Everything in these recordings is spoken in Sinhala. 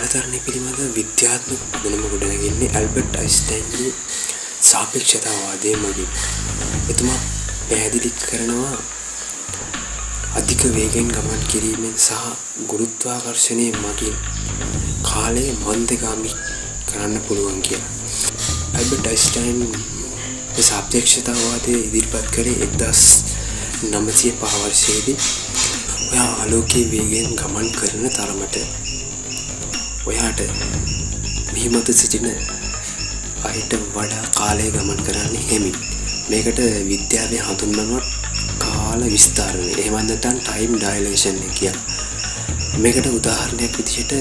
කාලතරණය පිළිබඳ විද්‍යාත්මක පදනම ගොඩනැගෙන්නේ ඇල්බර්ට් අයින්ස්ටයින්ගේ සාපේක්ෂතාවාදය මගින්. එතුමා පැහැදිලි කරනවා අධික වේගයෙන් ගමන් කිරීමෙන් සහ ගුරුත්වාකර්ෂණය මගින් කාලය මන්දගාමී කරන්න පුළුවන් කියලා. ඇල්බර්ට් අයින්ස්ටයින් සාපේක්ෂතාවාදය ඉදිරිපත් කරේ 1905 වර්ෂයේදී. ඔයා ආලෝකයේ වේගයෙන් ගමන් කරන තරමට ඔයාට මෙහි මත සිටින අයට වඩා කාලය ගමන් කරන්න හිමින්. මේකට විද්‍යාවේ හඳුන්වනවා කාල විස්තරණය. එහෙම නැත්නම් ටයිම් ඩයිලේෂන් කියලා. මේකට උදාහරණයක් විදිහට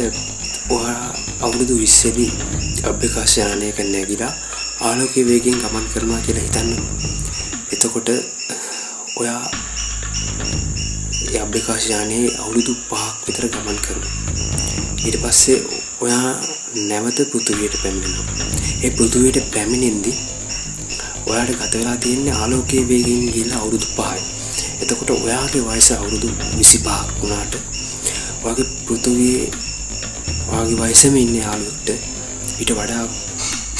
ඔයා අවුරුදු 20 දී අභ්‍යවකාශ යානයක නැගිලා ආලෝකයේ වේගයෙන් ගමන් කරනවා කියලා හිතන්න. එතකොට ඔයා ඒ අභ්‍යවකාශ යානයේ අවුරුදු 5ක් විතර ගමන් කරනවා. ඊට පස්සේ ඔයා නැවත පෘථිවියට පැමිණෙනවා. ඒ පෘථිවියට පැමිණෙද්දී ඔයාට ගත වෙලා තියෙන්නේ ආලෝකයේ වේගයෙන් ගිහිල්ලා අවුරුදු 5යි. එතකොට ඔයාගේ වයස අවුරුදු 25ක් වුණාට ඔයාගේ පෘථිවියේ ඔයාගේ වයසෙම ඉන්න යාළුවෙක්ට ඊට වඩා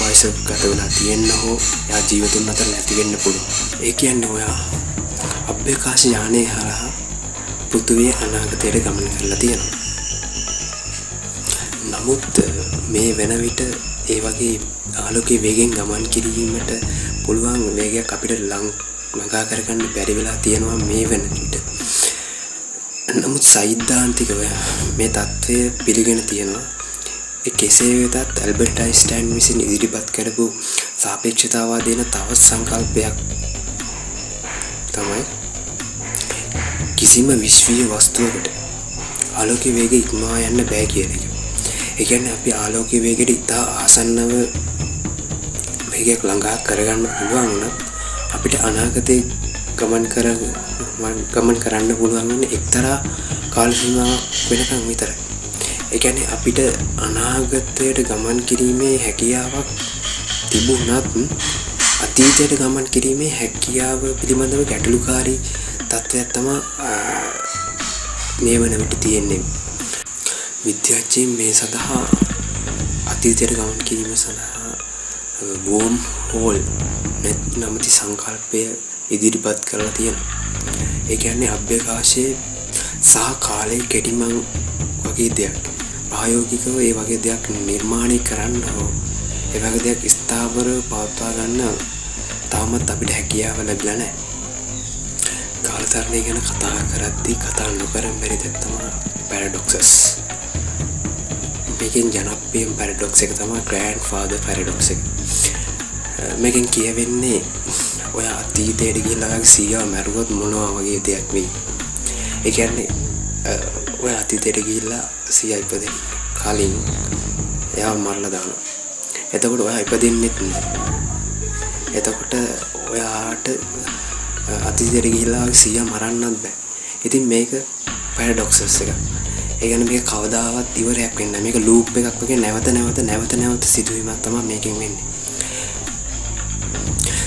වයස ගත වෙලා තියෙන්න හෝ එයා ජීවිතුන් අතර නැති වෙන්න පුළුවන්. ඒ කියන්නේ ඔයා අභ්‍යවකාශ යානයේ හරහා පෘථිවියේ අනාගතයට ගමන් කරලා තියෙනවා. නමුත් මේ වෙන විට ඒ වගේ ආලෝකයේ වේගයෙන් ගමන් කිරීමට පුළුවන් වේගයක් අපිට ළඟා කරගන්න බැරි වෙලා තියෙනවා මේ වෙන විට. නමුත් සෛද්ධාන්තිකව මේ தත්ත්වය පිළිගෙන තියෙනවා. ඒ කෙසේ වෙතත් ඇල්බර්ට් අයින්ස්ටයින් විසින් ඉදිරිපත් කරපු සාපේක්ෂතාවාදීන තවත් සංකල්පයක් තමයි කිසිම විශ්වීය වස්තුවකට ආලෝකයේ වේගය ඉක්මවා යන්න බෑ කියන එක. ඒ කියන්නේ අපි ආලෝකයේ වේගයට ඉතා ආසන්නව වේගයක් ළඟා කරගන්න පුළුවන් වුණත් අපිට අනාගතේ ගමන් කරන්න පුළුවන් වෙන්නේ එක්තරා කාල සීමාවක් වෙනකන් විතරයි. ඒ කියන්නේ අපිට අනාගතයට ගමන් කිරීමේ හැකියාවක් තිබුණත් අතීතයට ගමන් කිරීමේ හැකියාව පිළිබඳව ගැටලුකාරී තත්ත්වයක් තමයි මේ වන විට තියෙන්නේ. විද්‍යාඥයින් මේ සඳහා අතීතයට ගමන් කිරීම සඳහා වෝම් හෝල් නැමැති සංකල්පය ඉදිරිපත් කරලා තියෙනවා. ඒ කියන්නේ අභ්‍යවකාශයේ සහ කාලයේ කෙටිමං වගේ දෙයක්. ප්‍රායෝගිකව ඒ වගේ දෙයක් නිර්මාණය කරන්න හෝ ඒ වගේ දෙයක් ස්ථාවරව පවත්වා ගන්න තාමත් අපිට හැකියාව ලැබිලා නැහැ. කාලතරණය ගැන කතා කරද්දී කතා නොකරන බැරි දෙයක් තමයි පැරඩොක්සස්. මේකෙන් ජනප්‍රියම පැරඩොක්ස් එක තමයි ග්‍රෑන්ඩ්ෆාදර් පැරඩොක්ස් එක. මේකෙන් කියවෙන්නේ ඔය අතීතයට ගිහිල්ලා සීයාව මැරුවොත් මොනවා වගේ දෙයක් වෙයි. ඒ කියන්නේ ඔය අතීතයට ගිහිල්ලා සීයා ඉපදෙන්න කලින් එයාව මරලා දානවා. එතකොට ඔයා ඉපදෙන්නෙත් නෑ. එතකොට ඔයාට අතීතයට ගිහිල්ලා සීයා මරන්නත් බෑ. ඉතින් මේක පැරඩොක්සස් එකක්. ඒ කියන්නේ මේක කවදාවත් ඉවරයක් වෙන්නේ නැහැ. මේක ලූප් එකක් වගේ නැවත සිදුවීමක් තමයි මේකෙන් වෙන්නේ.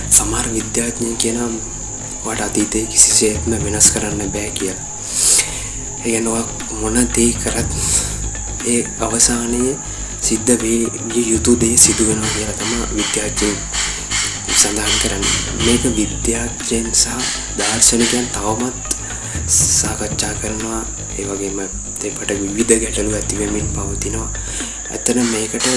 සමහර විද්‍යාඥයන් කියනවා ඔයාට අතීතයේ කිසිසේත්ම වෙනස් කරන්න බෑ කියලා. ඒ කියන්නේ මොන දේ කරත් ඒ අවසානයේ සිද්ධ විය යුතු දේ සිදු වෙනවා කියලා තමයි විද්‍යාඥයන් සඳහන් කරන්නේ. මේක විද්‍යාඥයන් සහ දාර්ශනිකයන් තවමත් සාකච්ඡා කරනවා. ඒ වගේම දෙපට විවිධ ගැටලු ඇති වෙමින් පවතිනවා. ඇත්තට මේකට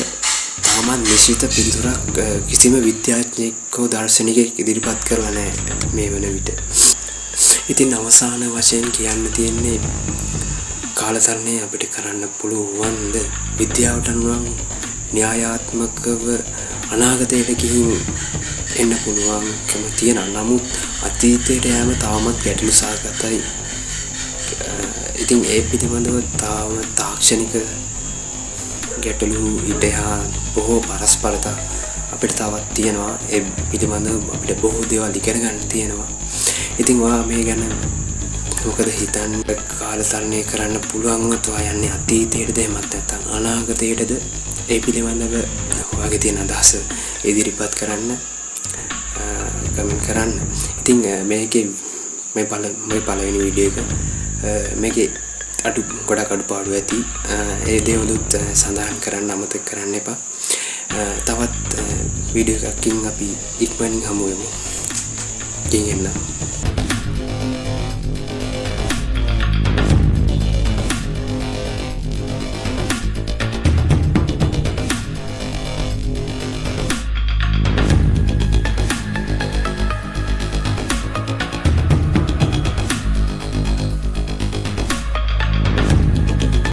තාමත් නිශ්චිත පිළිතුරක් කිසිම විද්‍යාඥයෙක් හෝ දාර්ශනිකයෙක් ඉදිරිපත් කරලා නැහැ මේ වන විට. ඉතින් අවසාන වශයෙන් කියන්න තියෙන්නේ කාලතරණය අපිට කරන්න පුළුවන්ද? විද්‍යාවට අනුව න්‍යායාත්මකව අනාගතයට ගිහින් එන්න පුළුවන්කම තියෙනවා. නමුත් අතීතයට යෑම තාමත් ගැටලු සහගතයි. ඉතින් ඒ පිළිබඳව තාම තාක්ෂණික ගැටලු ඉඩහා බොහෝ පරස්පරතා අපිට තවත් තියෙනවා. ඒ පිළිබඳව අපිට බොහෝ දේවල් ඉගෙන ගන්න තියෙනවා. ඉතින් ඔයා මේ ගැන මොකද හිතන්නේ? කාලතරණය කරන්න පුළුවන් වුණොත් ඔයා යන්නේ අතීතයටද එහෙමත් නැත්නම් අනාගතයටද? ඒ පිළිබඳව ඔයාගේ තියෙන අදහස ඉදිරිපත් කරන්න කමෙන්ට් කරන්න. ඉතින් මේකේ මේ පළවෙනි වීඩියෝ එක මේකේ ගොඩක් අඩුපාඩු ඇති. ඒ දේවලුත් සඳහන් කරන්න අමතක කරන්න එපා. තවත් වීඩියෝ එකකින් අපි ඉක්මනින් හමු වෙමු. ගෙනියන්න